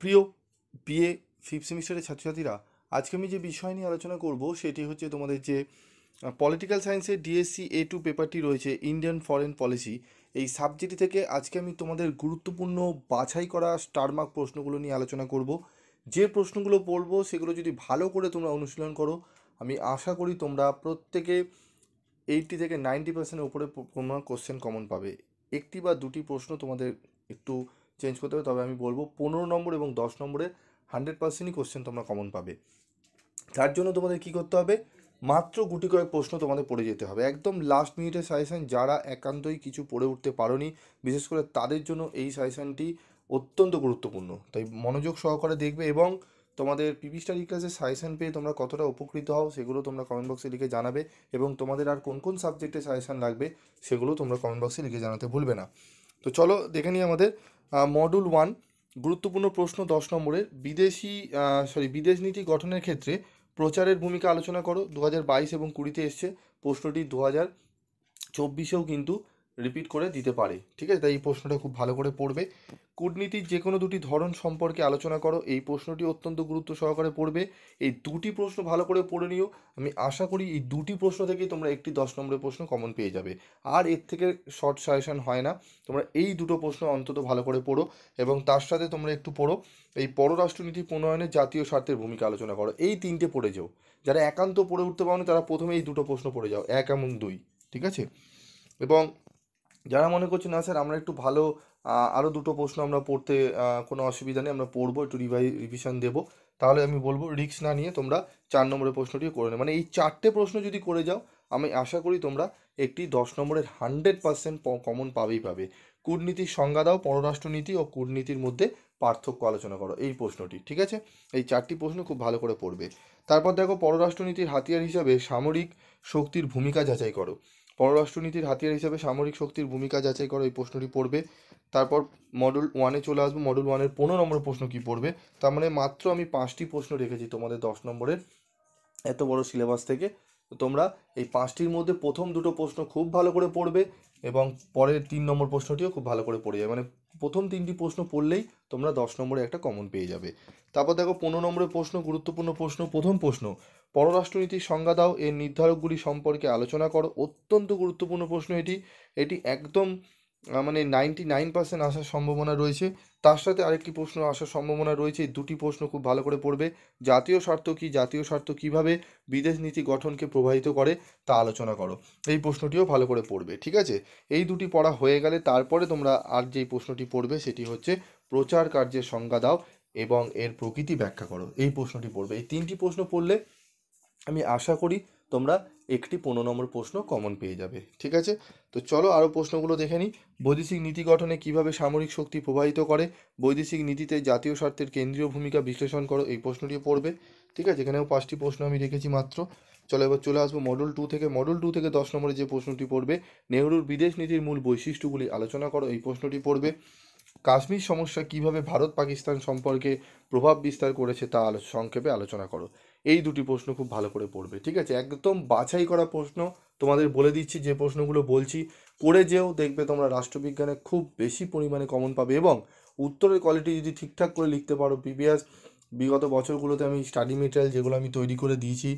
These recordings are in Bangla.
প্রিয় বিএ ফিফথ সেমিস্টারের ছাত্রছাত্রীরা, আজকে আমি যে বিষয় নিয়ে আলোচনা করব সেটি হচ্ছে তোমাদের যে পলিটিক্যাল সায়েন্সের ডিএসসি A2 পেপারটি রয়েছে, ইন্ডিয়ান ফরেন পলিসি। এই সাবজেক্ট থেকে আজকে আমি তোমাদের গুরুত্বপূর্ণ বাছাই করা স্টার মার্ক প্রশ্নগুলো নিয়ে আলোচনা করব। যে প্রশ্নগুলো পড়বো সেগুলো যদি ভালো করে তোমরা অনুশীলন করো, আমি আশা করি তোমরা প্রত্যেকে 80 থেকে 90% উপরে তোমরা কোশ্চেন কমন পাবে। একটি বা দুটি প্রশ্ন তোমাদের একটু চেঞ্জ করতে হবে, তবে আমি বলবো 15 নম্বর এবং 10 নম্বরে 100%ই কোশ্চেন তোমরা কমন পাবে। তার জন্য তোমাদের কি করতে হবে, মাত্র গুটি কয়েক প্রশ্ন তোমাদের পড়ে যেতে হবে। একদম লাস্ট মিনিটের সাজেশন, যারা একান্তই কিছু পড়ে উঠতে পারোনি বিশেষ করে তাদের জন্য এই সাজেশনটি অত্যন্ত গুরুত্বপূর্ণ। তাই মনোযোগ সহকারে দেখবে এবং তোমাদের পিপি স্টাডি ক্লাসের সাজেশন পেয়ে তোমরা কতটা উপকৃত হও সেগুলো তোমরা কমেন্ট বক্সে লিখে জানাবে, এবং তোমাদের আর কোন কোন সাবজেক্টে সাজেশন লাগবে সেগুলো তোমরা কমেন্ট বক্সে লিখে জানাতে ভুলবে না। তো চলো দেখে নিই আমাদের মডিউল 1 গুরুত্বপূর্ণ প্রশ্ন 10 নম্বরের। বিদেশ নীতি গঠনের ক্ষেত্রে প্রচারের ভূমিকা আলোচনা করো। 2022 এবং 20-তে এসছে প্রশ্নটি, 2024-এও কিন্তু রিপিট করে দিতে পারে, ঠিক আছে? তাই এই প্রশ্নটা খুব ভালো করে পড়বে। কূটনীতির যে কোনো দুটি ধরন সম্পর্কে আলোচনা করো, এই প্রশ্নটি অত্যন্ত গুরুত্ব সহকারে পড়বে। এই দুটি প্রশ্ন ভালো করে পড়ে নিও, আমি আশা করি এই দুটি প্রশ্ন থেকেই তোমরা একটি 10 নম্বরের প্রশ্ন কমন পেয়ে যাবে। আর এর থেকে শর্ট সাজেশন হয় না, তোমরা এই দুটো প্রশ্ন অন্তত ভালো করে পড়ো, এবং তার সাথে তোমরা একটু পড়ো এই পররাষ্ট্রনীতি প্রণয়নে জাতীয় স্বার্থের ভূমিকা আলোচনা করো। এই তিনটে পড়ে যাও। যারা একান্ত পড়ে উঠতে পারো তারা প্রথমে এই দুটো প্রশ্ন পড়ে যাও, 1 এবং 2, ঠিক আছে? এবং যারা মনে করছে না স্যার আমরা একটু ভালো আরও দুটো প্রশ্ন আমরা পড়তে কোনো অসুবিধা নেই, আমরা পড়বো, একটু রিভিশন দেবো, তাহলে আমি বলবো রিস্ক না নিয়ে তোমরা 4 নম্বরের প্রশ্নটি করে নেবে। মানে এই চারটে প্রশ্ন যদি করে যাও, আমি আশা করি তোমরা একটি 10 নম্বরের 100% কমন পাবেই পাবে। কূটনীতির সংজ্ঞা দাও, পররাষ্ট্রনীতি ও কূটনীতির মধ্যে পার্থক্য আলোচনা করো, এই প্রশ্নটি, ঠিক আছে? এই চারটি প্রশ্ন খুব ভালো করে পড়বে। তারপর দেখো, পররাষ্ট্রনীতির হাতিয়ার হিসাবে সামরিক শক্তির ভূমিকা যাচাই করো। পররাষ্ট্রনীতির হাতিয়ার হিসাবে সামরিক শক্তির ভূমিকা যাচাই করো, এই প্রশ্নটি পড়বে। তারপর মডেল 1-এ চলে আসবো। মডেল 1-এর 15 নম্বর প্রশ্ন কি পড়বে, তার মানে মাত্র আমি 5টি প্রশ্ন রেখেছি তোমাদের 10 নম্বরের এত বড় সিলেবাস থেকে। তো তোমরা এই 5টির মধ্যে প্রথম দুটো প্রশ্ন খুব ভালো করে পড়বে, এবং পরের 3 নম্বর প্রশ্নটিও খুব ভালো করে পড়ে যাবে। মানে প্রথম 3টি প্রশ্ন পড়লেই তোমরা 10 নম্বরে একটা কমন পেয়ে যাবে। তারপর দেখো 15 নম্বরের প্রশ্ন, গুরুত্বপূর্ণ প্রশ্ন। প্রথম প্রশ্ন, পররাষ্ট্রনীতির সংজ্ঞা দাও, এর নির্ধারকগুলি সম্পর্কে আলোচনা করো। অত্যন্ত গুরুত্বপূর্ণ প্রশ্ন এটি। এটি একদম মানে 99% আসার সম্ভাবনা রয়েছে। তার সাথে আরেকটি প্রশ্ন আসার সম্ভাবনা রয়েছে। এই দুটি প্রশ্ন খুব ভালো করে পড়বে। জাতীয় স্বার্থ কী, জাতীয় স্বার্থ কীভাবে বিদেশ নীতি গঠনকে প্রভাবিত করে তা আলোচনা করো, এই প্রশ্নটিও ভালো করে পড়বে, ঠিক আছে? এই দুটি পড়া হয়ে গেলে তারপরে তোমরা আর যেই প্রশ্নটি পড়বে সেটি হচ্ছে প্রচার কার্যের সংজ্ঞা দাও এবং এর প্রকৃতি ব্যাখ্যা করো, এই প্রশ্নটি পড়বে। এই 3টি প্রশ্ন পড়লে আমি আশা করি তোমরা একটি 15 নম্বর প্রশ্ন কমন পেয়ে যাবে, ঠিক আছে? তো চলো আরও প্রশ্নগুলো দেখে নিই। বৈদেশিক নীতি গঠনে কিভাবে সামরিক শক্তি প্রভাবিত করে, বৈদেশিক নীতিতে জাতীয় স্বার্থের কেন্দ্রীয় ভূমিকা বিশ্লেষণ করো, এই প্রশ্নটি পড়বে, ঠিক আছে? এখানেও 5টি প্রশ্ন আমি রেখেছি মাত্র। চলো এবার চলে আসবো মডেল 2 থেকে। মডেল 2 থেকে 10 নম্বরে যে প্রশ্নটি পড়বে, নেহরুর বিদেশ নীতির মূল বৈশিষ্ট্যগুলি আলোচনা করো, এই প্রশ্নটি পড়বে। কাশ্মীর সমস্যা কিভাবে ভারত পাকিস্তান সম্পর্কে প্রভাব বিস্তার করেছে তা সংক্ষেপে আলোচনা করো, এই দুটি প্রশ্ন খুব ভালো করে পড়বে, ঠিক আছে? একদম বাছাই করা প্রশ্ন, তোমাদের বলে দিচ্ছি যে প্রশ্নগুলো বলছি পড়ে যেও, দেখবে তোমরা রাষ্ট্রবিজ্ঞানে খুব বেশি পরিমাণে কমন পাবে, এবং উত্তরের কোয়ালিটি যদি ঠিকঠাক করে লিখতে পারো। প্রিভিয়াস বিগত বছরগুলোতে আমি স্টাডি মেটেরিয়াল যেগুলো আমি তৈরি করে দিয়েছি,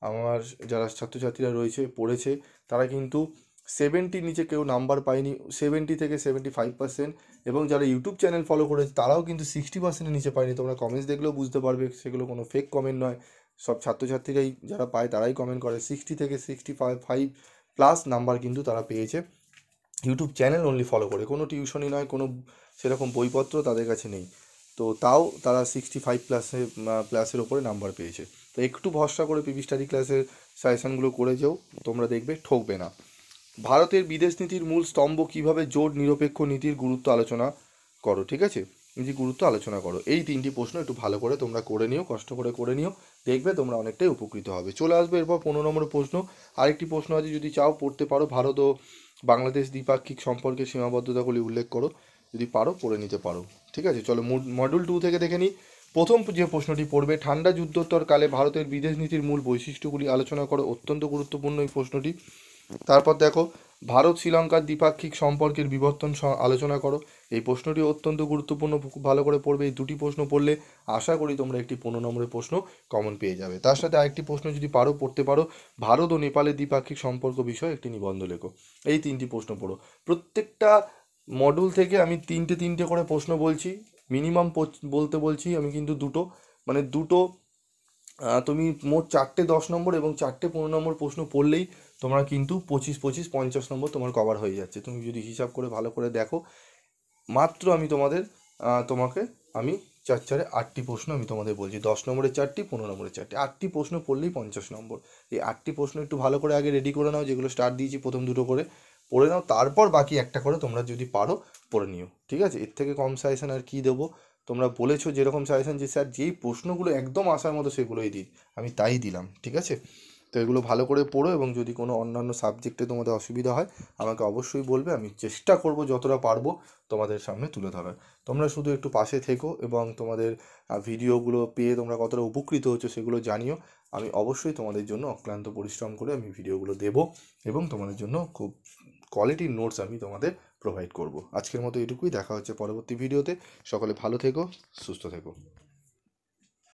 আমার যারা ছাত্রছাত্রীরা রয়েছে পড়েছে, তারা কিন্তু 70 নিচে কেউ নাম্বার পায়নি, 70 থেকে 75%। এবং যারা ইউটিউব চ্যানেল ফলো করেছে তারাও কিন্তু 60%-এর নিচে পায়নি। তোমরা কমেন্টস দেখলেও বুঝতে পারবে সেগুলো কোনো ফেক কমেন্ট নয়, সব ছাত্রছাত্রীরাই যারা পায় তারাই কমেন্ট করে। 60 থেকে 65+ নাম্বার কিন্তু তারা পেয়েছে ইউটিউব চ্যানেল অনলি ফলো করে, কোনো টিউশনই নয়, কোনো সেরকম বইপত্র তাদের কাছে নেই। তো তাও তারা 65+প্লাসের ওপরে নাম্বার পেয়েছে। তো একটু ভরসা করে পিপি স্টাডি ক্লাসের সাজেশনগুলো করে যেও, তোমরা দেখবে ঠকবে না। ভারতের বিদেশ নীতির মূল স্তম্ভ কিভাবে জোট নিরপেক্ষ নীতির গুরুত্ব আলোচনা করো, ঠিক আছে? নীতির গুরুত্ব আলোচনা করো, এই 3টি প্রশ্ন একটু ভালো করে তোমরা করে নিও, কষ্ট করে করে নিও, দেখবে তোমরা অনেকটাই উপকৃত হবে। চলে আসবে এরপর 15 নম্বর প্রশ্ন। আরেকটি প্রশ্ন আছে, যদি চাও পড়তে পারো, ভারত ও বাংলাদেশ দ্বিপাক্ষিক সম্পর্কে সীমাবদ্ধতাগুলি উল্লেখ করো, যদি পারো পড়ে নিতে পারো, ঠিক আছে? চলো মডিউল 2 থেকে দেখে নিই। প্রথম যে প্রশ্নটি পড়বে, ঠান্ডা যুদ্ধোত্তর কালে ভারতের বিদেশ নীতির মূল বৈশিষ্ট্যগুলি আলোচনা করো, অত্যন্ত গুরুত্বপূর্ণ এই প্রশ্নটি। তারপর দেখো, ভারত শ্রীলঙ্কার দ্বিপাক্ষিক সম্পর্কের বিবর্তন আলোচনা করো। এই প্রশ্নটি অত্যন্ত গুরুত্বপূর্ণ, খুব ভালো করে পড়বে। এই দুটি প্রশ্ন পড়লে আশা করি তোমরা একটি 15 নম্বরের প্রশ্ন কমন পেয়ে যাবে। তার সাথে আরেকটি প্রশ্ন যদি পারো পড়তে পারো, ভারত ও নেপালের দ্বিপাক্ষিক সম্পর্ক বিষয়ে একটি নিবন্ধ লেখো। এই তিনটি প্রশ্ন পড়ো। প্রত্যেকটা মডিউল থেকে আমি তিনটে তিনটে করে প্রশ্ন বলছি, মিনিমাম বলতে বলছি আমি, কিন্তু দুটো, মানে দুটো তুমি মোট 4টে 10 নম্বর এবং 4টে 15 নম্বর প্রশ্ন পড়লেই তোমরা কিন্তু 25 25 50 নম্বর তোমার কভার হয়ে যাচ্ছে। তুমি যদি হিসাব করে ভালো করে দেখো, মাত্র আমি তোমাকে আমি 4 4 8টি প্রশ্ন আমি তোমাদের বলছি, 10 নম্বরের 4টি, 15 নম্বরের 4টি, 8টি প্রশ্ন পড়লেই 50 নম্বর। এই 8টি প্রশ্ন একটু ভালো করে আগে রেডি করে নাও, যেগুলো স্টার্ট দিয়েছি প্রথম দুটো করে পড়ে নাও, তারপর বাকি একটা করে তোমরা যদি পারো পড়ে নিও, ঠিক আছে? এর থেকে কম সাজেশন আর কী দেবো? তোমরা বলেছো যেরকম সাজেশন যে স্যার যেই প্রশ্নগুলো একদম আসার মতো সেগুলোই দিই, আমি তাই দিলাম, ঠিক আছে? তো এগুলো ভালো করে পড়ো, এবং যদি কোনো অন্যান্য সাবজেক্টে তোমাদের অসুবিধা হয় আমাকে অবশ্যই বলবে, আমি চেষ্টা করব যতটা পারবো তোমাদের সামনে তুলে ধরার। তোমরা শুধু একটু পাশে থেকো এবং তোমাদের ভিডিওগুলো পেয়ে তোমরা কতটা উপকৃত হচ্ছ সেগুলো জানিও। আমি অবশ্যই তোমাদের জন্য অক্লান্ত পরিশ্রম করে আমি ভিডিওগুলো দেবো এবং তোমাদের জন্য খুব কোয়ালিটির নোটস আমি তোমাদের প্রোভাইড করব। আজকের মতো এটুকুই, দেখা হচ্ছে পরবর্তী ভিডিওতে। সকলে ভালো থেকো, সুস্থ থেকো।